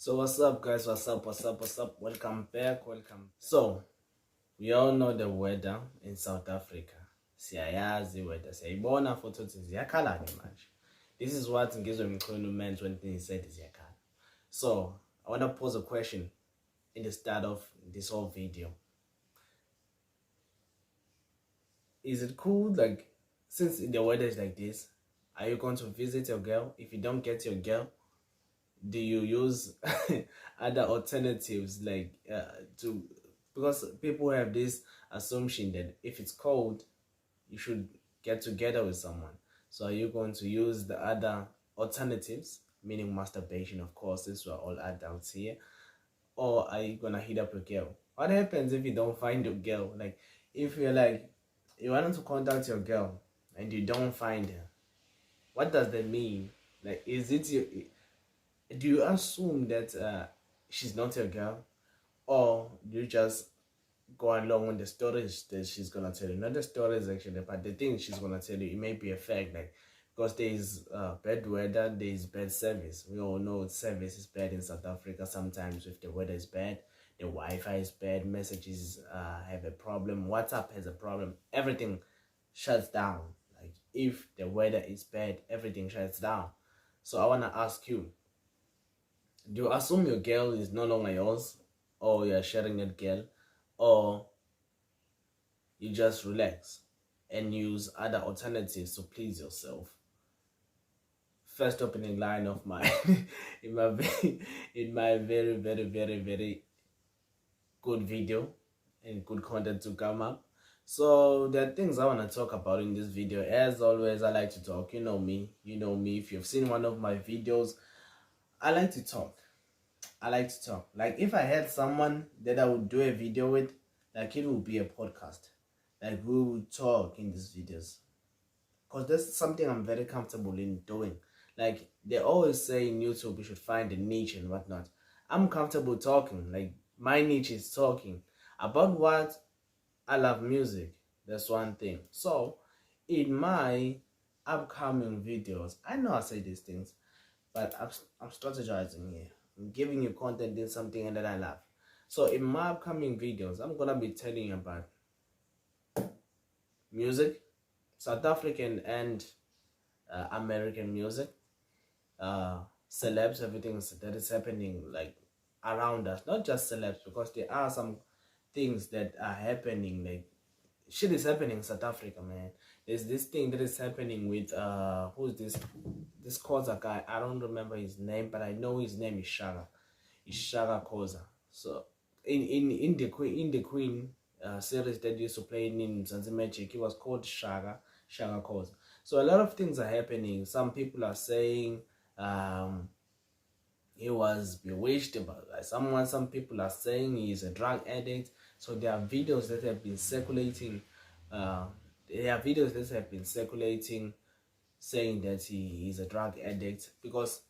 So what's up guys, what's up, welcome back. So we all know the weather in South Africa. Siyayazi weather, siyayibona futhi ukuthi ziyakhala ke manje. This is what ngizwe Mkhulu meant when he said ziyakhala. So I want to pose a question in the start of this whole video. Is it cool, like, since the weather is like this, are you going to visit your girl? If you don't get your girl, do you use other alternatives, like because people have this assumption that if it's cold you should get together with someone. So are you going to use the other alternatives, meaning masturbation, of course, since we're all adults here, or are you gonna hit up a girl? What happens if you don't find your girl? Like, if you're like, you want to contact your girl and you don't find her, what does that mean? Like, is it your, do you assume that she's not your girl, or do you just go along with the stories that she's gonna tell you? Not the stories actually, but the things she's gonna tell you. It may be a fact, like, because there is bad weather, there is bad service. We all know service is bad in South Africa. Sometimes if the weather is bad, the Wi-Fi is bad, messages have a problem, WhatsApp has a problem, everything shuts down. Like, if the weather is bad, everything shuts down. So I wanna ask you, do you assume your girl is no longer yours, or you're sharing that girl, or you just relax and use other alternatives to please yourself? First opening line of my in my very very good video and good content to come up. So there are things I want to talk about in this video. As always, I like to talk. You know me. If you've seen one of my videos, I like to talk. Like, if I had someone that I would do a video with, like, it would be a podcast. Like, we would talk in these videos, because that's something I'm very comfortable in doing. Like, they always say in YouTube you should find a niche and whatnot. I'm comfortable talking. Like, my niche is talking about what I love. Music, that's one thing. So in my upcoming videos, I know I say these things, but I'm strategizing here. I'm giving you content in something that I love. So in my upcoming videos, I'm gonna be telling you about music, South African and American music, celebs, everything that is happening, like, around us. Not just celebs, because there are some things that are happening, like, shit is happening in South Africa, man. There's this thing that is happening with who's this Koza guy. I don't remember his name, but I know his name is Shaka. It's Shaka Koza. So in the Queen series that used to play in Zanzi Magic, he was called Shaka Koza. So a lot of things are happening. Some people are saying he was bewitched by someone. Some people are saying he's a drug addict. So there are videos that have been circulating. Saying that he is a drug addict, because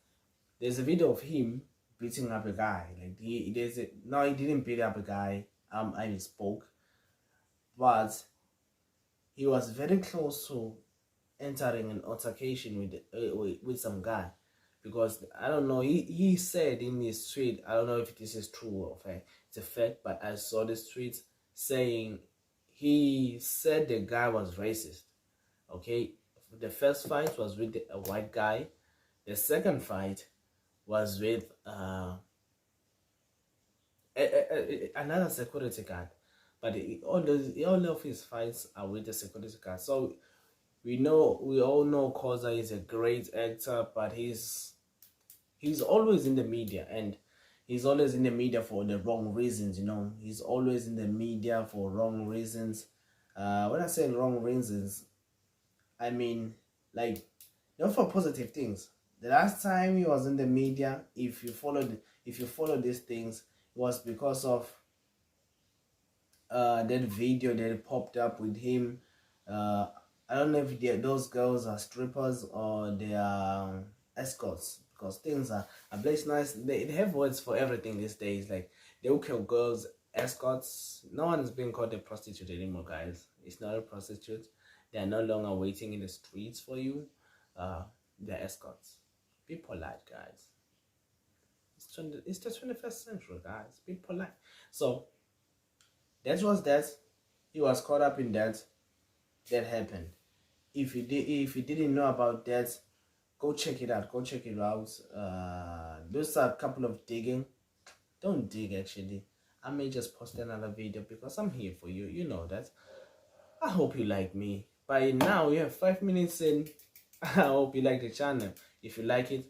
there's a video of him beating up a guy. Like, he didn't beat up a guy. I misspoke, but he was very close to entering an altercation with some guy, because I don't know, he said in his tweet, I don't know if this is true or it's a fact, but I saw this tweet saying he said the guy was racist. Okay, the first fight was with a white guy. The second fight was with another security guard, but all of his fights are with the security guard. So we all know Koza is a great actor, but he's always in the media, and he's always in the media for the wrong reasons. He's always in the media for wrong reasons. When I say wrong reasons, I mean, like, not for positive things. The last time he was in the media, if you follow these things, it was because of that video that popped up with him. I don't know if those girls are strippers or they are escorts, because things are blessed nice. They have words for everything these days. Like, they will call girls escorts. No one is being called a prostitute anymore, guys. It's not a prostitute. They are no longer waiting in the streets for you. They're escorts. Be polite, guys. it's the 21st century, guys. Be polite. So that was that. He was caught up in that. That happened. If you didn't know about that, go check it out. Go check it out. Do a couple of digging. Don't dig actually. I may just post another video because I'm here for you. You know that. I hope you like me. By now we have 5 minutes in. I hope you like the channel. If you like it,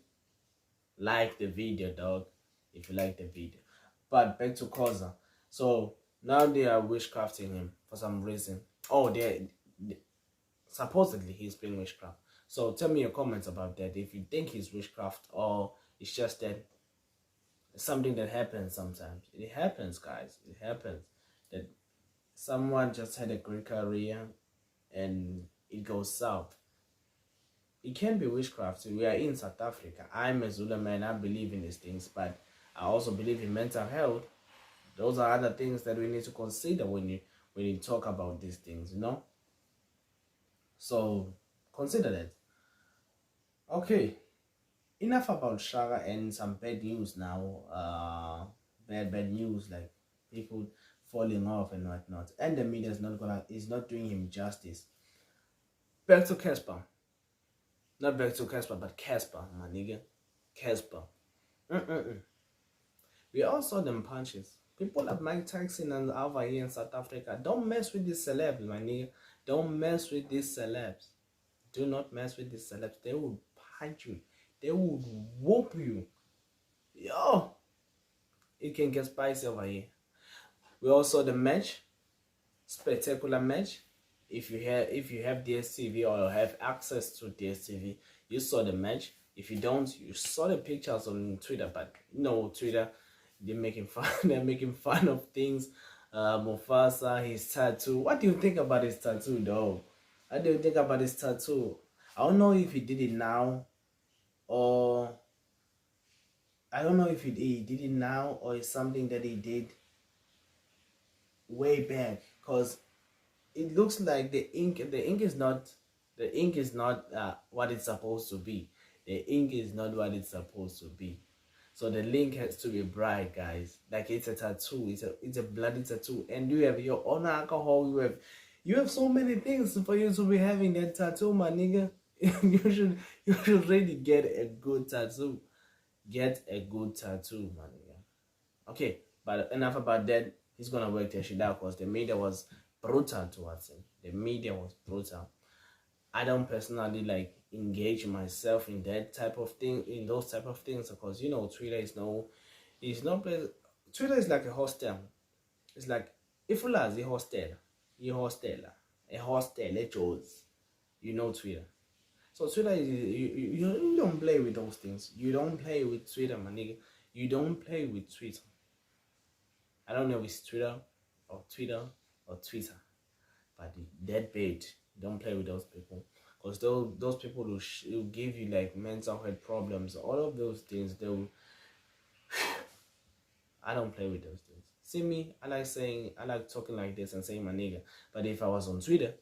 like the video, dog. If you like the video. But back to Koza. So now they are witchcrafting him for some reason. Oh, they supposedly he's being witchcraft. So tell me your comments about that. If you think he's witchcraft or it's just that something that happens sometimes. It happens, guys. It happens that someone just had a great career and it goes south. It can be witchcraft. We are in South Africa. I'm a Zulu man. I believe in these things, but I also believe in mental health. Those are other things that we need to consider when you talk about these things, you know. So consider that. Okay, enough about Shaka and some bad news now. Bad news like people falling off and whatnot, and the media is not doing him justice. Back to Cassper. Not back to Cassper, but Cassper, my nigga. Cassper. We all saw them punches. People like Mike Tyson and over here in South Africa. Don't mess with these celebs, my nigga. Don't mess with these celebs. Do not mess with these celebs. They will punch you. They will whoop you. Yo! It can get spicy over here. We all saw the match. Spectacular match. If you have DSTV or have access to DSTV, you saw the match. If you don't, you saw the pictures on Twitter. But no, Twitter, they're making fun. They're making fun of things. Mufasa, his tattoo. What do you think about his tattoo, though? What do you think about his tattoo? I don't know if he did it now, or I don't know if he did it now, or it's something that he did way back. Cause it looks like the ink is not what it's supposed to be. The ink is not what it's supposed to be. So the link has to be bright, guys. Like it's a tattoo. It's a bloody tattoo, and you have your own alcohol. You have so many things for you to be having that tattoo, my nigga. you should really get a good tattoo. Get a good tattoo, my nigga. Okay, but enough about that. He's gonna work that shit out because the media was brutal towards him. The media was brutal. I don't personally like engage myself in that type of thing, in those type of things, because you know Twitter is Twitter is like a hostel. It's like if you are a hostel, a Joe's, you know Twitter. So Twitter is you don't play with those things. You don't play with Twitter, my nigga. You don't play with Twitter. I don't know if it's Twitter or Twitter, but that bait. Don't play with those people, because those people will give you like mental health problems. All of those things, they will. I don't play with those things. See me, I like talking like this and saying my nigga. But if I was on Twitter,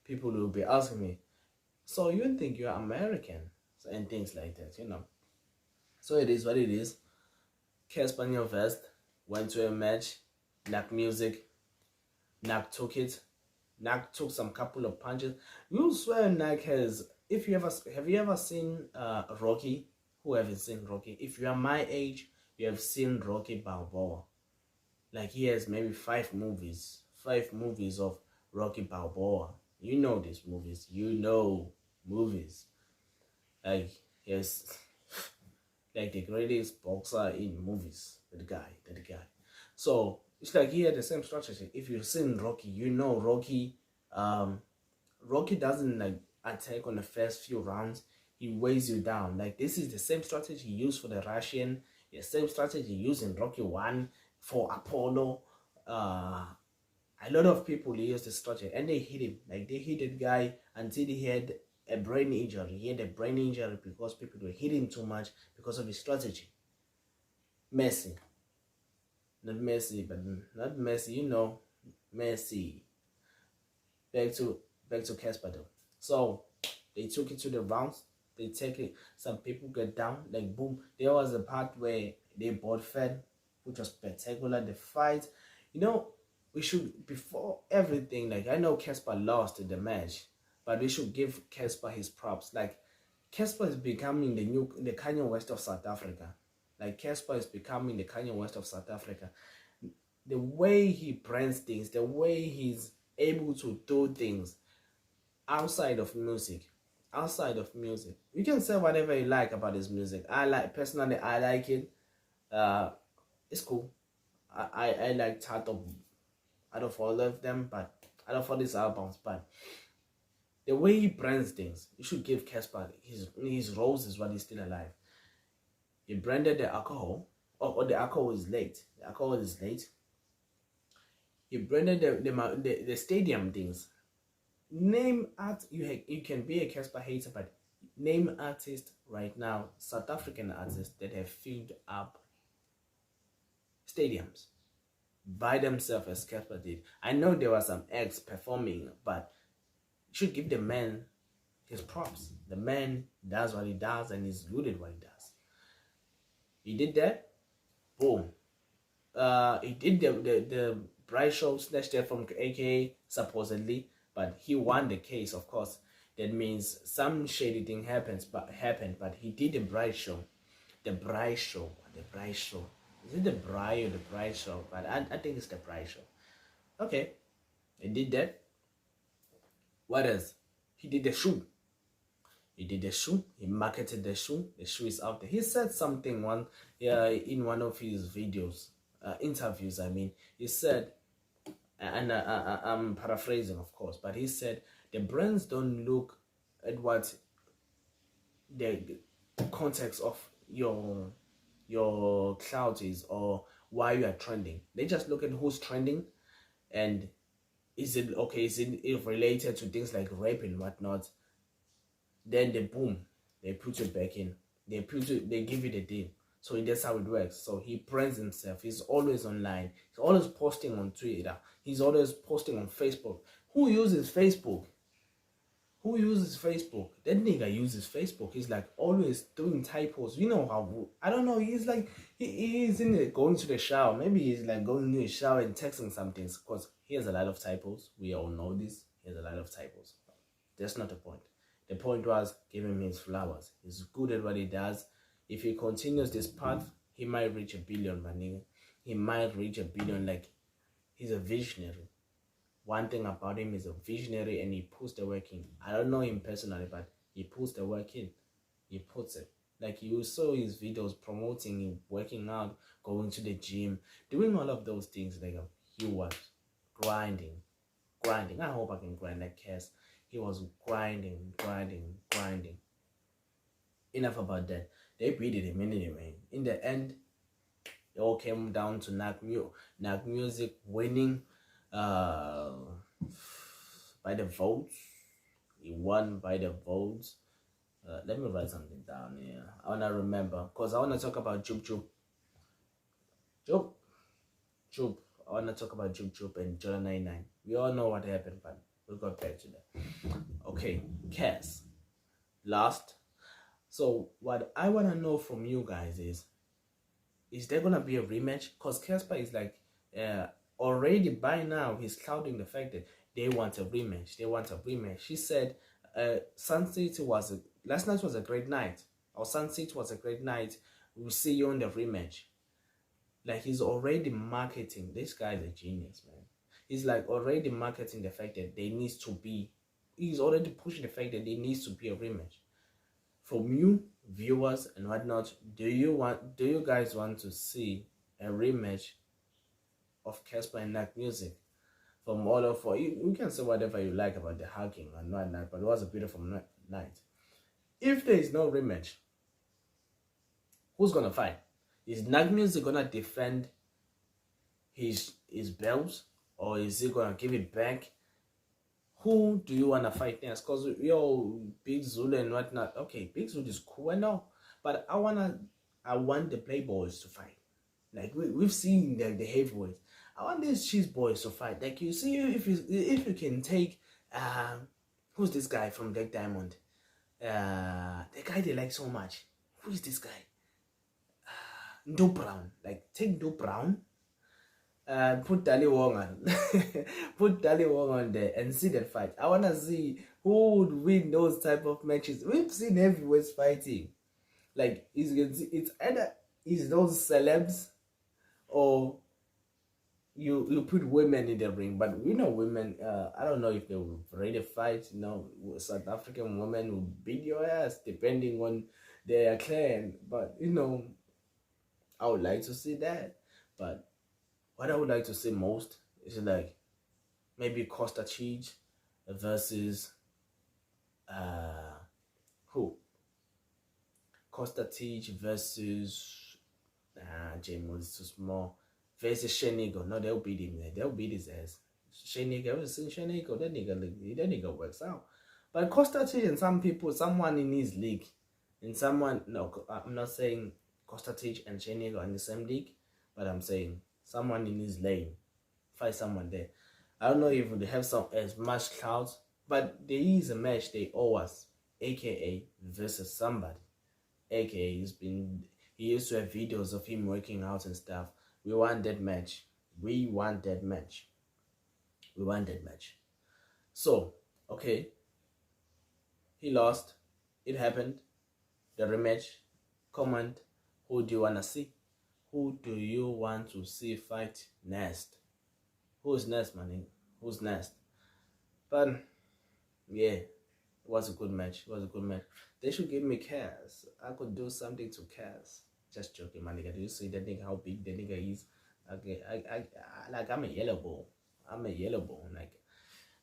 people will be asking me, so you think you're American? And things like that, you know. So it is what it is. Cassper Nyovest went to a match. Naak music. Naak took it. Naak took some couple of punches. You swear Naak has. Have you ever seen Rocky? Who haven't seen Rocky? If you are my age, you have seen Rocky Balboa. Like he has maybe 5 movies of Rocky Balboa. You know these movies. You know movies. Like yes, like the greatest boxer in movies. That guy. So it's like he had the same strategy. If you've seen Rocky, you know Rocky. Rocky doesn't like attack on the first few rounds. He weighs you down. Like this is the same strategy he used for the Russian. The same strategy used in Rocky 1 for Apollo. A lot of people use the strategy and they hit him. Like they hit that guy until he had a brain injury. He had a brain injury because people were hitting too much because of his strategy. Messi. Not Messi, but not Messi, you know. Messi. Back to Cassper though. So they took it to the rounds. They take it. Some people get down, like boom. There was a part where They both fed, which was spectacular. The fight, you know, we should, before everything, like I know Cassper lost the match, but we should give Cassper his props. Like Cassper is becoming the Kanye West of South Africa. Like Cassper is becoming the Kanye West of South Africa. The way he brands things, the way he's able to do things outside of music. Outside of music. You can say whatever you like about his music. Personally I like it. It's cool. I like out of all of them, but out of all these albums, but the way he brands things, you should give Cassper his roses while he's still alive. He branded the alcohol, or the alcohol is late. The alcohol is late. He branded the stadium things. Name art, you can be a Cassper hater, but name artists right now, South African artists that have filled up stadiums by themselves as Cassper did. I know there were some acts performing, but you should give the man his props. The man does what he does and he's good at what he does. He did that. Boom. He did the bride show snatched it from AKA supposedly, but he won the case, of course. That means some shady thing happened, but he did the bride show. The bride show. The bride show. Is it the bride or the bride show? But I think it's the bride show. Okay. He did that. What else? He did the shoe. He did the shoe. He marketed the shoe. The shoe is out there. He said something in one of his videos, interviews. I mean, he said, and I'm paraphrasing, of course, but he said the brands don't look at what the context of your clout is or why you are trending. They just look at who's trending and is it okay? Is it related to things like rape and whatnot? Then they put it back in. They give you the deal. So that's how it works. So he brands himself. He's always online. He's always posting on Twitter. He's always posting on Facebook. Who uses Facebook? Who uses Facebook? That nigga uses Facebook. He's like always doing typos. You know how, I don't know. He's like, he's in it going to the shower. Maybe he's like going to the shower and texting some things because he has a lot of typos. We all know this. He has a lot of typos. That's not the point. The point was give him his flowers. He's good at what he does. If he continues this path, he might reach 1 billion, my nigga. He might reach 1 billion. Like, he's a visionary. One thing about him is a visionary and he puts the work in. I don't know him personally, but he puts the work in. He puts it. Like you saw his videos promoting him, working out, going to the gym, doing all of those things. Like he was grinding. I hope I can grind like Cass. He was grinding. Enough about that. They beat him anyway. In the end, it all came down to Naak Music winning by the votes. He won by the votes. Let me write something down here. I want to remember because I want to talk about Jub Jub. I want to talk about Jub Jub and Jordan 99. We all know what happened, but we'll go back to that. Okay, Cass. Last. So what I want to know from you guys is there going to be a rematch? Because Cassper is like, already by now, he's clouding the fact that they want a rematch. She said, last night was a great night. Or Sun City was a great night. We'll see you on the rematch. Like, he's already marketing. This guy is a genius, man. He's like already marketing the fact that he's already pushing the fact that there needs to be a rematch. From you, viewers and whatnot, do you guys want to see a rematch of Cassper and Naak Music? From all of you can say whatever you like about the hugging and whatnot, but it was a beautiful night. If there is no rematch, who's gonna fight? Is Naak Music gonna defend his belts, or is he gonna give it back? Who do you wanna fight next? Cause Big Zulu and whatnot. Okay, Big Zulu is cool, I know, but I want the Playboys to fight. Like we've seen the heavyweights. I want these cheese boys to fight. Like you see, if you can take who's this guy from Black Diamond? The guy they like so much. Who is this guy? Do brown, like take do brown, put Dali Wong on, put Dali Wong on there and see that fight. I wanna see who would win those type of matches. We've seen heavyweights fighting. Like it's either is those celebs or you put women in the ring, but we know women. I don't know if they will really fight. South African women will beat your ass depending on their clan. But I would like to see that. But what I would like to see most is like maybe Costa Cheech versus who? Costa Cheech versus James is too small. Versus Shenigo. No, they'll beat him there. They'll beat his ass. Shenigo, ever seen Shenigo? That nigga works out. But Costa Cheech and someone in his league, and someone, no, I'm not saying Costa Cheech and Shenigo are in the same league, but I'm saying someone in his lane. Fight someone there. I don't know if they have as much clout, but there is a match they owe us, aka versus somebody. aka he used to have videos of him working out and stuff. We want that match. We want that match. So, okay. He lost. It happened. The rematch. Comment. Who do you want to see? Who do you want to see fight next? Who's next, man? Who's next? But, yeah. It was a good match. They should give me Cass. I could do something to Cass. Just joking, man. Do you see that nigga, how big the nigga is? Okay, I'm a yellow ball. Like,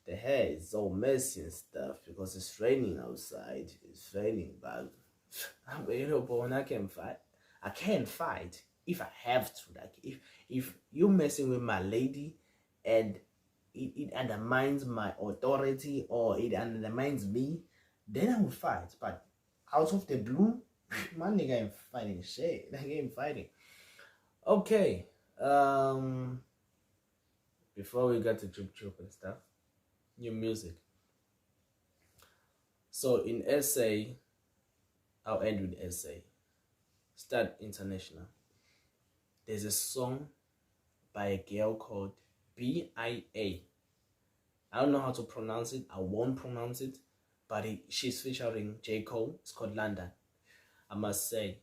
the hair is so messy and stuff because it's raining outside. It's raining, but I'm a yellow ball and I can fight. I can fight if I have to. Like, if you're messing with my lady and it undermines my authority or it undermines me, then I will fight. But out of the blue, my nigga ain't fighting shit. Like, ain't fighting. Okay. Before we get to Jub Jub and stuff, new music. So in SA, I'll end with SA. Start international. There's a song by a girl called BIA. I don't know how to pronounce it. I won't pronounce it. But she's featuring J. Cole. It's called London. I must say,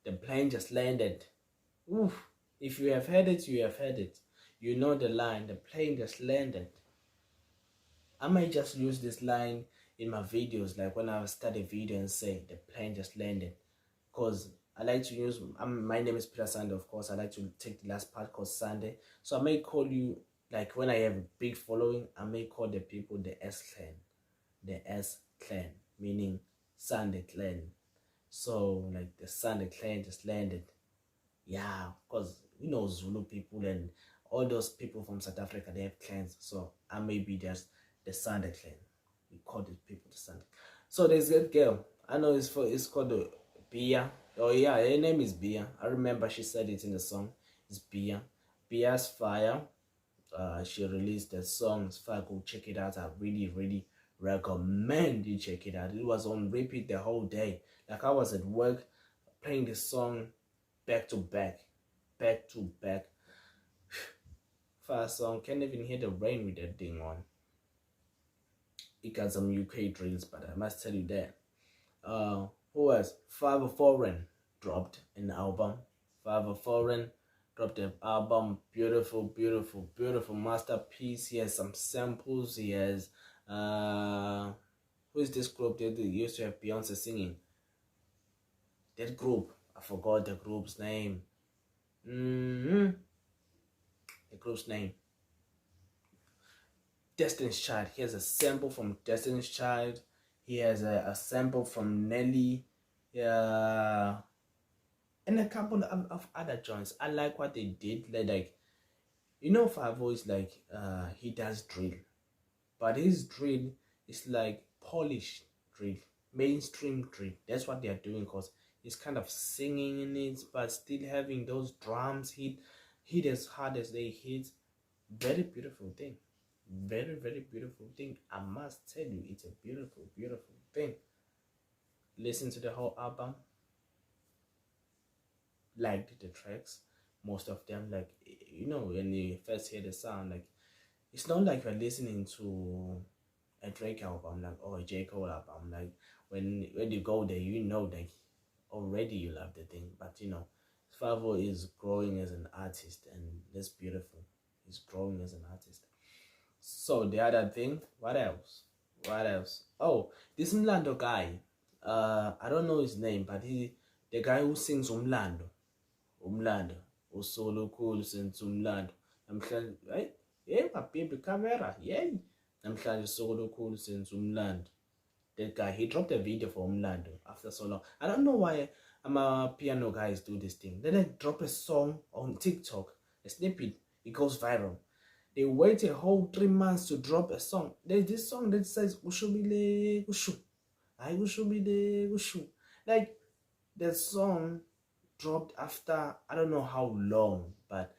the plane just landed. Oof. If you have heard it, you have heard it. You know the line, the plane just landed. I might just use this line in my videos, like when I start a video and say, the plane just landed. Because I like to use, my name is Peter Sunday, of course. I like to take the last part called Sunday. So I may call you, like when I have a big following, I may call the people the S clan. The S clan, meaning Sunday clan. So like the Sunday clan just landed. Yeah, because Zulu people and all those people from South Africa, they have clans. So I may be just the Sunday clan. We call these people the Sunday. So there's that girl. I know it's called the Bia. Oh yeah, her name is Bia. I remember she said it in the song. It's Bia. Bia's fire. She released the song. It's fire. Go check it out. I really recommend you check it out. It was on repeat the whole day. Like I was at work playing the song back to back. Fire song. Can't even hear the rain with that thing on. It got some UK drills, but I must tell you that. Who else? Five Foreign dropped an album. Five Foreign dropped an album. Beautiful masterpiece. He has some samples. He has who is this group that used to have Beyonce singing? That group. I forgot the group's name. The group's name. Destiny's Child. He has a sample from Destiny's Child. He has a sample from Nelly. Yeah. And a couple of other joints. I like what they did. Like Favo is like he does drill. But his drill is like polished drill. Mainstream drill. That's what they are doing, because he's kind of singing in it, but still having those drums hit as hard as they hit. Very beautiful thing. Very beautiful thing. I must tell you, it's a beautiful thing. listened to the whole album, liked the tracks, most of them. Like, you know, when you first hear the sound, like, it's not like you're listening to a Drake album, like, or a J. Cole album. Like, when you go there, you know, like, already you love the thing. But you know, Favo is growing as an artist, and that's beautiful. He's growing as an artist. So the other thing, what else? What else? Oh, this Mlando guy. I don't know his name, but the guy who sings Umlando, usolo khulu senza umlando. Namhlanje, hey, mabhimbi camera, yay. Namhlanje usolo khulu senza umlando. That guy, he dropped a video for Umlando after so long. I don't know why piano guys do this thing. Then they drop a song on TikTok, a snippet, it goes viral. They wait a whole 3 months to drop a song. There's this song that says Ushubile Ushu. I Ushubile Ushu. Like, the song dropped after I don't know how long, but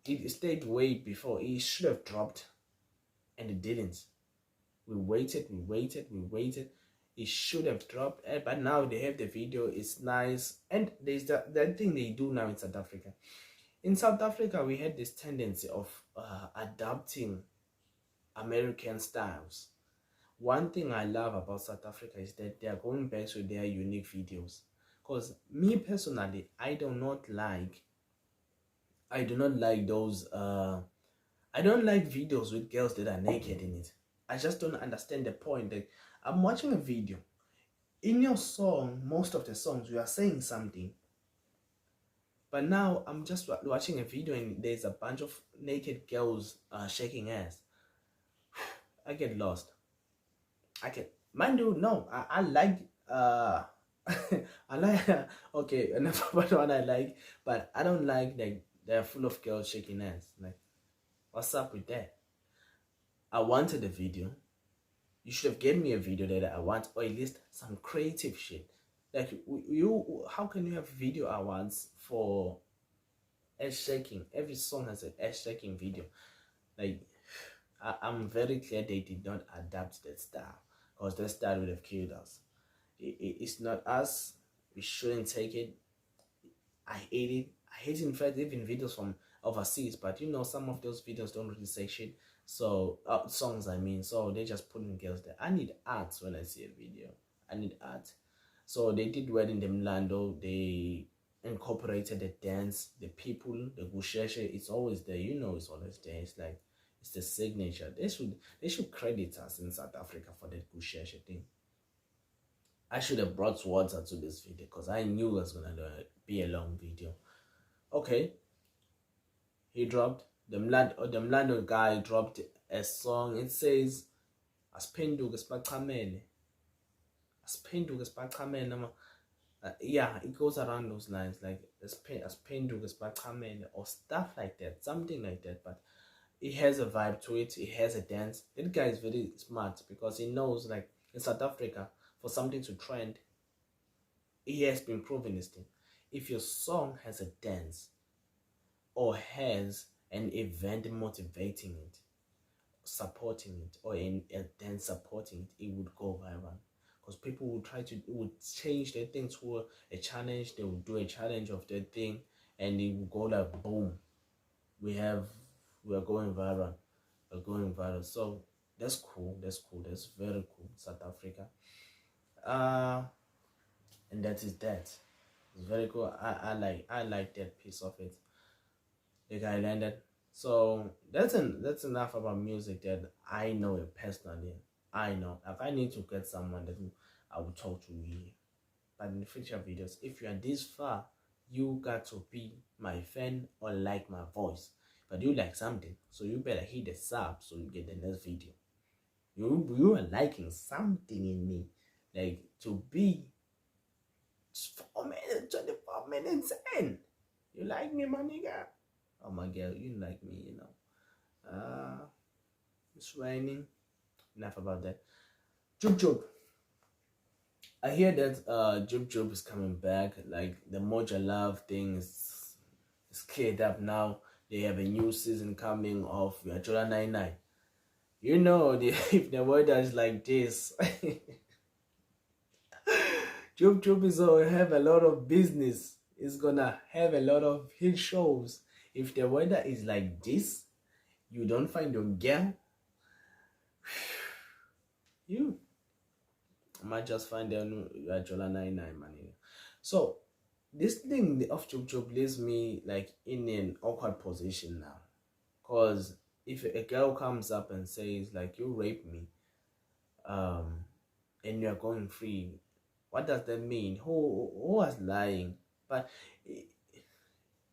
it stayed way before. It should have dropped, and it didn't. We waited. It should have dropped, but now they have the video. It's nice, and there's that thing they do now in South Africa. In South Africa, we had this tendency of adapting American styles. One thing I love about South Africa is that they are going back to their unique videos. Because me personally, I do not like those. I don't like videos with girls that are naked in it. I just don't understand the point. That I'm watching a video. In your song, most of the songs, you are saying something. But now I'm just watching a video and there's a bunch of naked girls shaking ass. I get lost. Mind you, no, I like I like okay, enough about what I like, but I don't like that they're full of girls shaking ass. Like, what's up with that? I wanted a video. You should have given me a video that I want, or at least some creative shit. Like, how can you have video awards for ass shaking? Every song has an ass shaking video. Like, I'm very glad they did not adapt that style, because that style would have killed us. It's not us. We shouldn't take it. I hate it. I hate, in fact, even videos from overseas. But you know, some of those videos don't really say shit. So songs, I mean. So they just putting girls there. I need art when I see a video. I need art. So they did Wedding the Mlando. They incorporated the dance, the people, the gusheshe. It's always there. You know, it's always there. It's like, it's the signature. They should credit us in South Africa for that gusheshe thing. I should have brought water to this video because I knew it was gonna be a long video. Okay, he dropped the Mlando guy dropped a song. It says Aspenduke Spachamene. Aspenduke Spachamene. Yeah, it goes around those lines, like Aspenduke Spachamene or stuff like that, something like that. But it has a vibe to it. It has a dance. That guy is very smart because he knows, like, in South Africa, for something to trend, he has been proving this thing. If your song has a dance or has an event motivating it, supporting it, or a dance supporting it, it would go viral. Because people would change their thing to a challenge. They would do a challenge of their thing, and it would go like boom. We are going viral. We're going viral. So that's cool. That's very cool. South Africa. And that is that. It's very cool. I like that piece of it. The guy landed. So that's enough about music that I know it personally. I know. If I need to get someone that I will talk to here. But in the future videos, if you are this far, you got to be my fan or like my voice. But you like something, so you better hit the sub so you get the next video. You are liking something in me. Like, to be 4 minutes, 24 minutes in. You like me, my nigga? Oh my girl, you like me, you know. It's raining. Enough about that. Jub Jub. I hear that Jub Jub is coming back. Like, the Moja Love thing is cleared up now. They have a new season coming of Jola 99. You know, if the weather is like this, Jub Jub is gonna have a lot of business. It's gonna have a lot of hit shows. If the weather is like this, you don't find your girl, you might just find them at Jola 99 money. So this thing of Jub Jub leaves me like in an awkward position now. Cause if a girl comes up and says like you raped me, and you're going free, what does that mean? Who was lying? But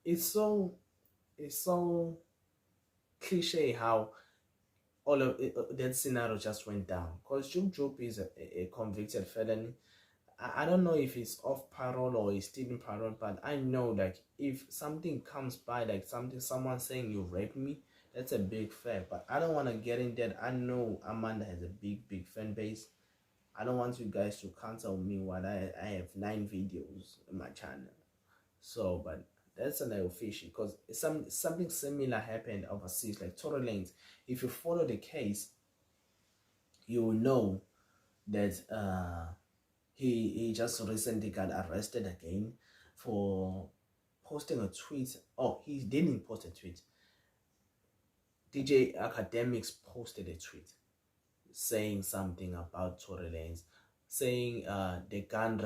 it's so cliche how all of that scenario just went down. Because Jub Jub is a convicted felony. I don't know if he's off parole or he's still in parole, but I know like if something comes by, like someone saying you raped me, that's a big fact. But I don't want to get in that. I know Amanda has a big fan base. I don't want you guys to cancel me while I have 9 videos on my channel. So, but that's another fishy because something similar happened overseas, like Tory Lanez. If you follow the case, you will know that he just recently got arrested again for posting a tweet. Oh, he didn't post a tweet. DJ Academics posted a tweet saying something about Tory Lanez, saying the gun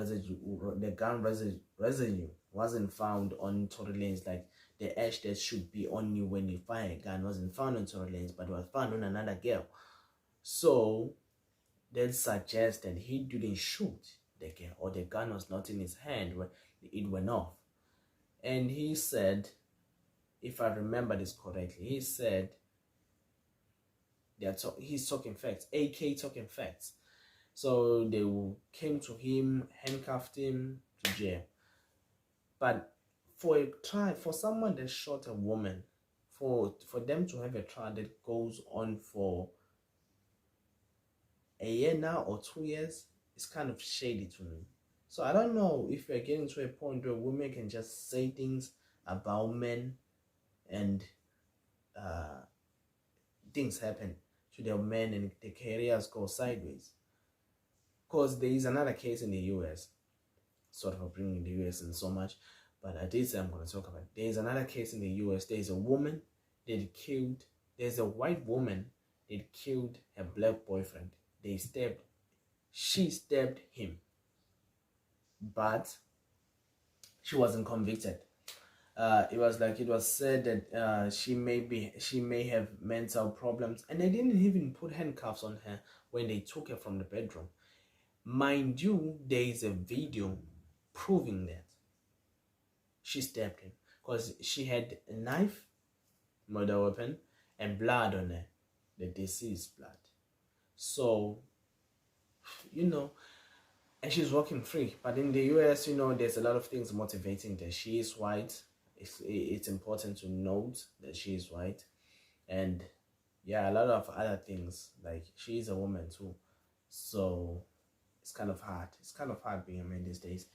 residue wasn't found on Tory Lanez, like the ash that should be on you when you fire a gun wasn't found on Tory Lanez, but was found on another girl. So that suggests that he didn't shoot the girl, or the gun was not in his hand when it went off. And he said, if I remember this correctly, he said he's talking facts, AK talking facts. So they came to him, handcuffed him to jail. But for someone that shot a woman, for them to have a trial that goes on for a year now or 2 years, it's kind of shady to me. So I don't know if we're getting to a point where women can just say things about men and things happen to their men and the careers go sideways. Because there is another case in the US, sort of bringing the US in so much, but I did say I'm going to talk about it. There is another case in the US. There is a woman that killed, there's a white woman that killed her black boyfriend. She stabbed him, but she wasn't convicted. It was said that she may have mental problems, and they didn't even put handcuffs on her when they took her from the bedroom. Mind you, there is a video proving that she stabbed him because she had a knife, murder weapon, and blood on her, the deceased blood. So, and she's walking free. But in the US, there's a lot of things motivating that she is white. It's important to note that she is white. And yeah, a lot of other things, like she is a woman too. So it's kind of hard. It's kind of hard being a man these days.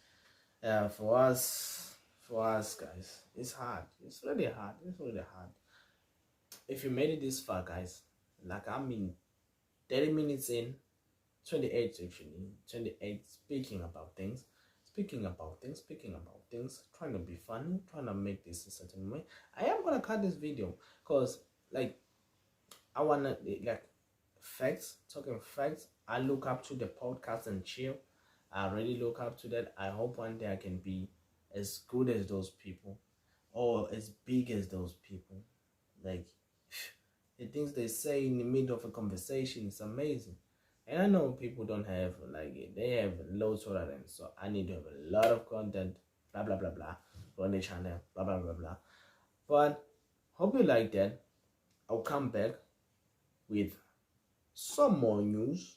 For us guys, it's hard. It's really hard. If you made it this far, guys, like 30 minutes in, 28 actually, 28, speaking about things, trying to be funny, trying to make this a certain way. I am gonna cut this video because like I wanna like facts, talking facts. I look up to the podcast and chill. I really look up to that. I hope one day I can be as good as those people or as big as those people. Like the things they say in the middle of a conversation is amazing. And I know people don't have they have low tolerance, so I need to have a lot of content, blah blah blah blah, on the channel, blah blah blah blah. But hope you like that. I'll come back with some more news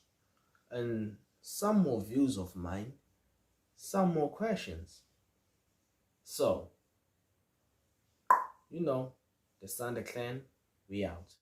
and some more views of mine, some more questions. So, the Thunder Clan, we out.